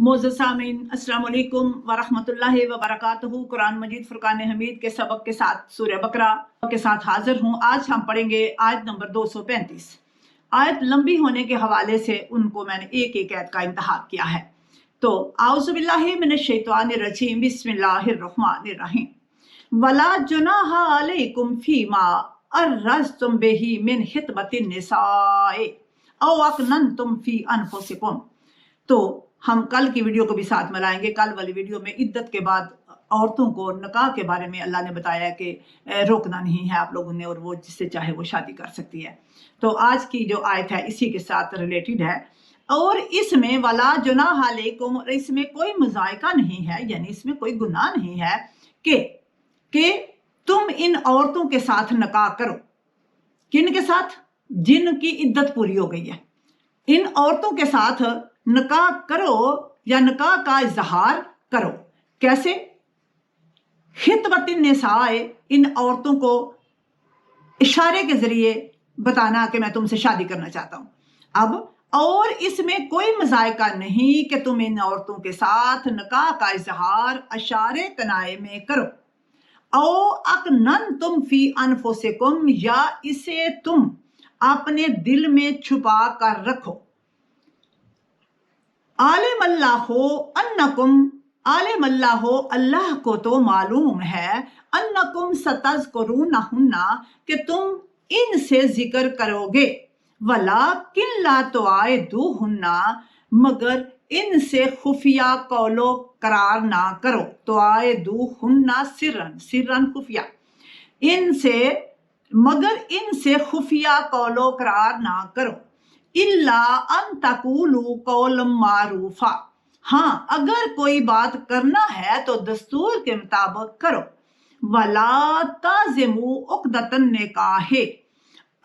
मोअज़्ज़ज़ सामीन, अस्सलाम वालेकुम वरहमतुल्लाहि वबरकातुहू। कुरान मजीद फुरकान हमीद के सबक के साथ सूरह बकरा के साथ हाजिर हूँ। आज हम पढ़ेंगे आयत नंबर 235। आयत लंबी होने के हवाले से उनको मैंने एक एक आयत का इंतखाब किया है। तो आऊज़ु बिल्लाहि मिनश शैतानिर रजीम, बिस्मिल्लाहिर रहमानिर रहीम। वला जुनाहा अलैकुम फीमा अर्रज़्तुम बिही मिन खितबतिन निसाए औ अकननतुम फी अनफुसिकुम। तो हम कल की वीडियो को भी साथ में लाएंगे। कल वाली वीडियो में इद्दत के बाद औरतों को निकाह के बारे में अल्लाह ने बताया कि रोकना नहीं है आप लोगों ने, और वो जिससे चाहे वो शादी कर सकती है। तो आज की जो आयत है इसी के साथ रिलेटेड है, और इसमें वला जुनाह अलैकुम, इसमें कोई मुज़ायका नहीं है, यानी इसमें कोई गुनाह नहीं है कि तुम इन औरतों के साथ निकाह करो। किन के साथ? जिनकी इद्दत पूरी हो गई है। इन औरतों के साथ निकाह करो या निकाह का इजहार करो। कैसे? खितबतिन निसाए, इन औरतों को इशारे के जरिए बताना कि मैं तुमसे शादी करना चाहता हूं। अब और इसमें कोई मजायका नहीं कि तुम इन औरतों के साथ निकाह का इजहार इशारे कनाए में करो। औ अकनन तुम फी अनफुसिकुम, या इसे तुम अपने दिल में छुपा कर रखो। आलिम अल्लाहो अन्नकुम, आलिम अल्लाहो, अल्लाह को तो मालूम है, अन्नकुम सतज़कुरूनहुन्ना, कि तुम इनसे जिक्र करोगे। वलाकिन ला तुआइदूहुन्ना, मगर इनसे खुफिया कौलो करार ना करो। तुआइदूहुन्ना सिर्रन, सिर्रन खुफिया, इनसे मगर इनसे खुफिया कौलो करार ना करो। इल्ला अन तकूलू कौलम मारूफा, हाँ अगर कोई बात करना है तो दस्तूर के मुताबिक करो। वला ताज़िमू उक़दतन निकाहे,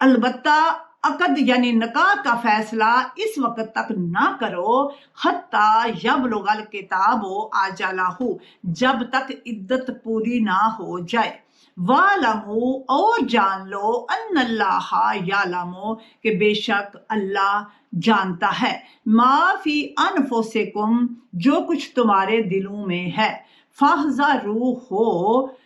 अलबत्ता अकद यानी निकाह का फैसला इस वक्त तक ना करो, हत्ता यबलुगल किताबो अजलहू, जब तक इद्दत पूरी ना हो जाए। वालमू, और जान लो, अन्नल्लाह यालमू, कि बेशक अल्लाह जानता है, माफी अनफुसिकुम, जो कुछ तुम्हारे दिलों में है। फहज़रू हो,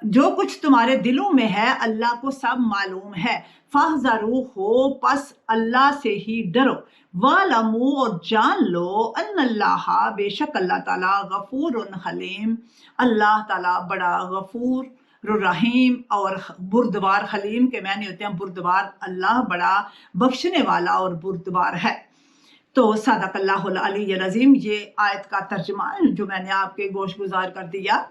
जो कुछ तुम्हारे दिलों में है अल्लाह को सब मालूम है। फहज़रू हो, पस अल्लाह से ही डरो। वालमू, और जान लो, अन्नल्लाह, बेशक अल्लाह ताला गफूरुन हलीम, अल्लाह ताला बड़ा गफूर रहीम और बुर्दबार, हलीम के माने होते हैं बुर्दबार। अल्लाह बड़ा बख्शने वाला और बुर्दबार है। तो सदक़ल्लाहुल अलीयुल अज़ीम, ये आयत का तर्जुमा जो मैंने आपके गोश गुजार कर दिया।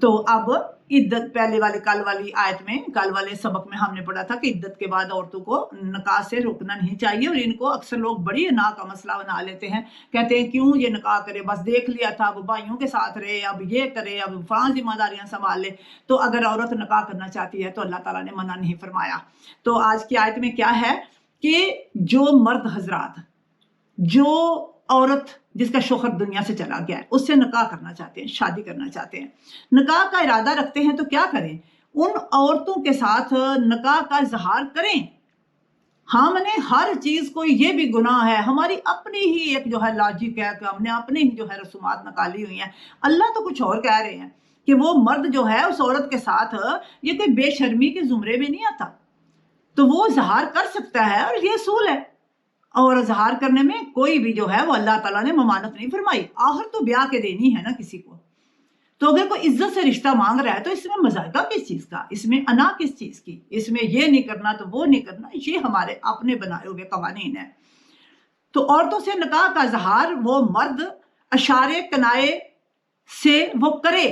तो अब इद्दत, पहले वाले कल वाली आयत में, कल वाले सबक में हमने पढ़ा था कि इद्दत के बाद औरतों को निकाह से रोकना नहीं चाहिए, और इनको अक्सर लोग बड़ी ना का मसला बना लेते हैं। कहते हैं क्यों ये निकाह करे, बस देख लिया था, अब भाइयों के साथ रहे, अब ये करे, अब फलां जिम्मेदारियां संभाल ले। तो अगर औरत निकाह करना चाहती है तो अल्लाह ताला ने मना नहीं फरमाया। तो आज की आयत में क्या है कि जो मर्द हजरात, जो औरत जिसका शोहर दुनिया से चला गया है, उससे निकाह करना चाहते हैं, शादी करना चाहते हैं, निकाह का इरादा रखते हैं, तो क्या करें? उन औरतों के साथ निकाह का इजहार करें। हाँ, मैंने हर चीज को, ये भी गुनाह है, हमारी अपनी ही एक जो है लॉजिक है कि हमने अपनी ही जो है रसूमात निकाली हुई हैं। अल्लाह तो कुछ और कह रहे हैं कि वो मर्द जो है उस औरत के साथ ये कोई बेशर्मी के जुमरे में नहीं आता, तो वो इजहार कर सकता है, और ये असूल है। और इजहार करने में कोई भी जो है वो अल्लाह ताला ने ममानत नहीं फरमाई। आहर तो ब्याह के देनी है ना किसी को। तो अगर कोई इज्जत से रिश्ता मांग रहा है तो इसमें मजायका किस चीज का, इसमें अना किस चीज की, इसमें ये नहीं करना तो वो नहीं करना, ये हमारे अपने बनाए हुए कवानीन है। तो औरतों से निकाह का इजहार वो मर्द इशारे कनाए से वो करे,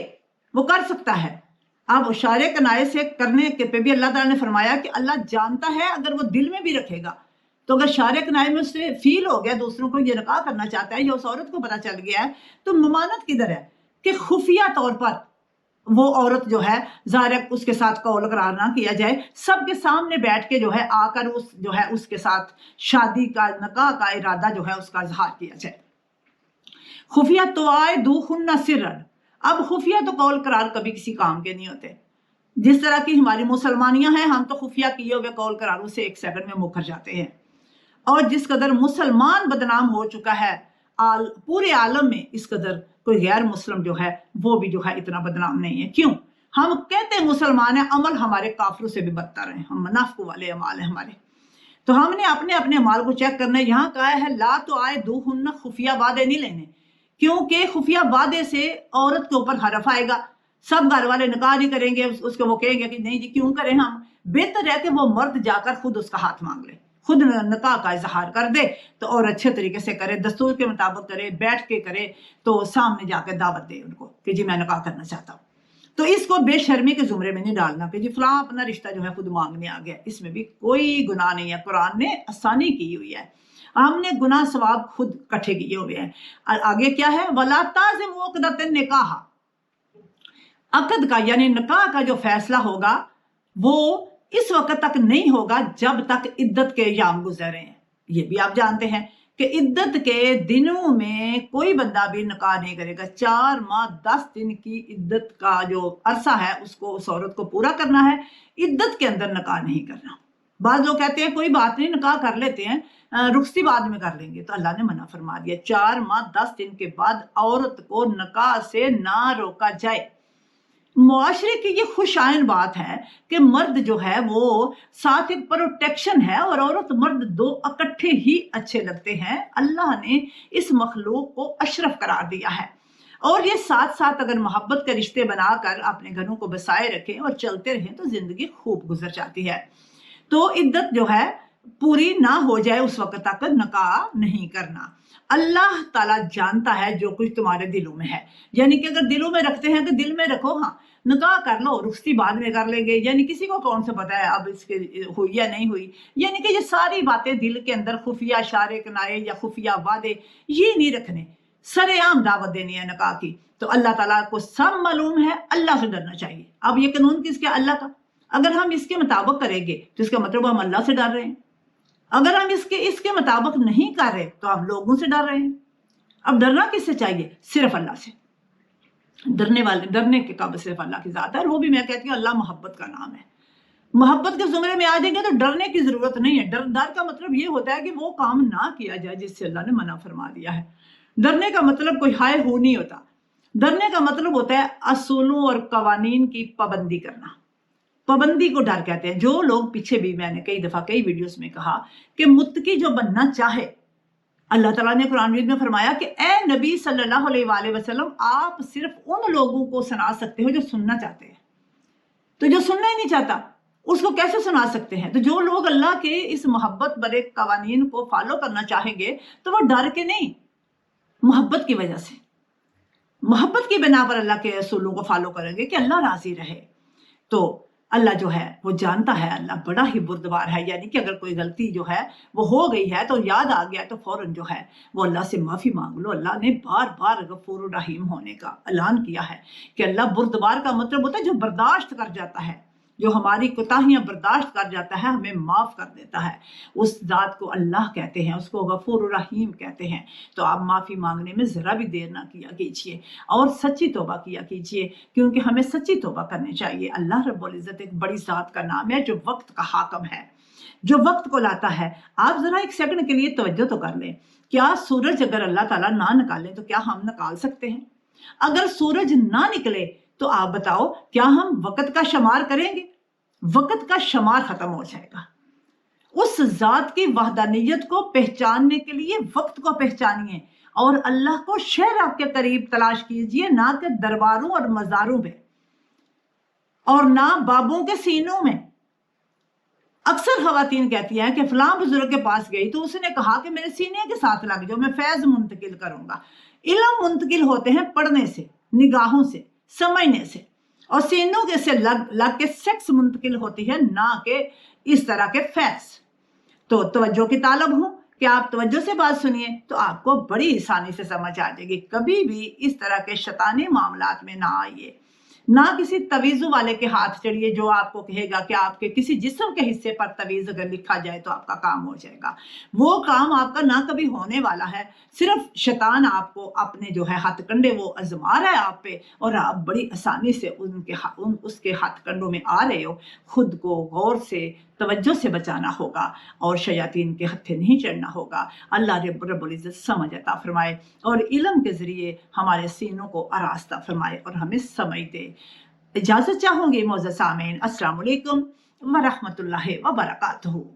वो कर सकता है। अब इशारे कनाए से करने के पे भी अल्लाह ताला ने फरमाया कि अल्लाह जानता है, अगर वो दिल में भी रखेगा तो अगर इशारे कनाए में उससे फील हो गया दूसरों को ये निकाह करना चाहता है, या उस औरत को पता चल गया है, तो ममानत किधर है कि खुफिया तौर पर वो औरत जो है ज़ाहिर उसके साथ कौल करार ना किया जाए, सबके सामने बैठ के जो है आकर उस जो है उसके साथ शादी का, निकाह का इरादा जो है उसका इजहार किया जाए। खुफिया तुआइदूहुन्ना सिर्रन, अब खुफिया तो कौल करार कभी किसी काम के नहीं होते। जिस तरह की हमारी मुसलमानियां हैं, हम तो खुफिया किए हुए कौल करारों से एक सेकंड में मुकर जाते हैं। और जिस कदर मुसलमान बदनाम हो चुका है, पूरे आलम में इस कदर कोई गैर मुस्लिम जो है वो भी जो है इतना बदनाम नहीं है। क्यों? हम कहते हैं मुसलमान हैं, अमल हमारे काफिरों से भी बदतर हैं, हम मुनाफिक वाले अमाल हैं हमारे। तो हमने अपने अपने अमाल को चेक करना है। यहाँ कहा है ला तो आए दूहुन्ना, खुफिया वादे नहीं लेने, क्योंकि खुफिया वादे से औरत के ऊपर हरफ आएगा। सब घर वाले निकाह नहीं करेंगे, उसके वो कहेंगे कि नहीं जी क्यों करें हम। बेहतर है कि वो मर्द जाकर खुद उसका हाथ मांग ले, खुद निकाह का इजहार कर दे तो और अच्छे तरीके से करे, दस्तूर के मुताबिक करे, बैठ के करे, तो सामने जाकर दावत दे उनको कि जी मैं निकाह करना चाहता हूँ। तो इसको बेशर्मी के जुमरे में नहीं डालना कि जी फलां अपना रिश्ता जो है खुद मांगने आ गया, इसमें भी कोई गुनाह नहीं है। कुरान ने आसानी की हुई है, हमने गुनाह सवाब खुद इकट्ठे किए हुए हैं। आगे क्या है, वला ताज़िमू उक़दतन निकाह, अकद का यानी निकाह का जो फैसला होगा वो इस वक्त तक नहीं होगा जब तक इद्दत के याम गुजरे हैं। ये भी आप जानते हैं कि इद्दत के दिनों में कोई बंदा भी निकाह नहीं करेगा। 4 माह 10 दिन की इद्दत का जो अरसा है उसको उस औरत को पूरा करना है, इद्दत के अंदर निकाह नहीं करना। बाद लोग कहते हैं कोई बात नहीं निकाह कर लेते हैं, रुखसती बाद में कर लेंगे, तो अल्लाह ने मना फरमा दिया 4 माह 10 दिन के बाद औरत को निकाह से ना रोका जाए। मुआशरे की ये खुशाइन बात है कि मर्द जो है वो साथ एक प्रोटेक्शन है और औरत मर्द दो इकट्ठे ही अच्छे लगते हैं। अल्लाह ने इस मखलूक को अशरफ करार दिया है और ये साथ साथ अगर मोहब्बत के रिश्ते बनाकर अपने घरों को बसाए रखें और चलते रहें तो जिंदगी खूब गुजर जाती है। तो इद्दत जो है पूरी ना हो जाए उस वक्त तक निकाह नहीं करना। अल्लाह ताला जानता है जो कुछ तुम्हारे दिलों में है, यानी कि अगर दिलों में रखते हैं तो दिल में रखो, हाँ निकाह कर लो, रुखसती बाद में कर लेंगे, यानी किसी को कौन सा पता है अब इसके हुई या नहीं हुई। यानी कि ये सारी बातें दिल के अंदर खुफिया इशारे कनाए या खुफिया वादे ये नहीं रखने, सरेआम दावत देनी है निकाह की। तो अल्लाह ताला को सब मालूम है, अल्लाह से डरना चाहिए। अब ये कानून किसका? अल्लाह का। अगर हम इसके मुताबिक करेंगे तो इसका मतलब हम अल्लाह से डर रहे हैं, अगर हम इसके मुताबिक नहीं कर रहे तो हम लोगों से डर रहे हैं। अब डरना किससे चाहिए? सिर्फ अल्लाह से। डरने के काबिल सिर्फ अल्लाह की जात है, और वो भी मैं कहती हूँ अल्लाह मोहब्बत का नाम है। मोहब्बत के जुमरे में आ जाएंगे तो डरने की जरूरत नहीं है। डर का मतलब ये होता है कि वो काम ना किया जाए जिससे अल्लाह ने मना फरमा दिया है। डरने का मतलब कोई हाय हो नहीं होता। डरने का मतलब होता है असूलों और कवानीन की पाबंदी करना। पाबंदी को डर कहते हैं। जो लोग पीछे भी मैंने कई दफा कई वीडियोस में कहा कि मुत्तकी जो बनना चाहे, अल्लाह ताला ने कुरान में फरमाया कि ए नबी सल्लल्लाहु अलैहि वसल्लम आप सिर्फ उन लोगों को सुना सकते हो जो सुनना चाहते हैं। तो जो सुनना ही नहीं चाहता उसको कैसे सुना सकते हैं? तो जो लोग अल्लाह के इस मोहब्बत भरे कवानीन को फॉलो करना चाहेंगे तो वो डर के नहीं, मोहब्बत की वजह से, मोहब्बत की बिना पर अल्लाह के असूलों को फॉलो करेंगे कि अल्लाह राजी रहे। तो अल्लाह जो है वो जानता है, अल्लाह बड़ा ही बुर्दबार है। यानी कि अगर कोई गलती जो है वो हो गई है तो याद आ गया तो फौरन जो है वो अल्लाह से माफ़ी मांग लो। अल्लाह ने बार बार गफूर रहीम होने का ऐलान किया है कि अल्लाह बुर्दबार का मतलब होता है जो बर्दाश्त कर जाता है, जो हमारी कोताहियां बर्दाश्त कर जाता है, हमें माफ़ कर देता है। उस ज़ात को अल्लाह कहते हैं, उसको गफूर रहीम कहते हैं। तो आप माफ़ी मांगने में ज़रा भी देर ना किया कीजिए और सच्ची तौबा किया कीजिए, क्योंकि हमें सच्ची तौबा करनी चाहिए। अल्लाह रब्बुल इज़्ज़त एक बड़ी ज़ात का नाम है जो वक्त का हाकम है, जो वक्त को लाता है। आप ज़रा एक सेकंड के लिए तवज्जो तो कर लें, क्या सूरज अगर अल्लाह ताला ना निकाले तो क्या हम निकाल सकते हैं? अगर सूरज ना निकले तो आप बताओ क्या हम वक्त का शुमार करेंगे? वक्त का शुमार खत्म हो जाएगा। उस जात की वहदानियत को पहचानने के लिए वक्त को पहचानिए और अल्लाह को शहर आपके करीब तलाश कीजिए, ना कि दरबारों और मज़ारों में और ना बाबों के सीनों में। अक्सर खवातीन कहती हैं कि फलां बुजुर्ग के पास गई तो उसने कहा कि मेरे सीने के साथ लग जाओ, मैं फैज मुंतकिल करूंगा। इल्म मुंतकिल होते हैं पढ़ने से, निगाहों से, समझने से, और सीनों के से लग के सेक्स मुंतकिल होती है, ना कि इस तरह के फैज। तो तवज्जो की तालब हूं कि आप तवज्जो से बात सुनिए तो आपको बड़ी आसानी से समझ आ जाएगी। कभी भी इस तरह के शैतानी मामलात में ना आइए, ना किसी तवीज़ों वाले के हाथ चढ़िए जो आपको कहेगा कि आपके किसी जिस्म के हिस्से पर तवीज़ अगर लिखा जाए तो आपका काम हो जाएगा। वो काम आपका ना कभी होने वाला है। सिर्फ शैतान आपको अपने जो है हथकंडे वो आजमा रहा है आप पे, और आप बड़ी आसानी से उसके हथकंडों में आ रहे हो। खुद को गौर से توجہ سے بچانا ہوگا اور شیاطین کے ہتھے نہیں چڑھنا ہوگا۔ اللہ رب العزت سمجھ عطا فرمائے اور علم کے ذریعے ہمارے سینوں کو آراستہ فرمائے اور ہمیں سمجھ دے۔ اجازت چاہوں گی معزز سامعین، السلام علیکم ورحمۃ اللہ وبرکاتہ۔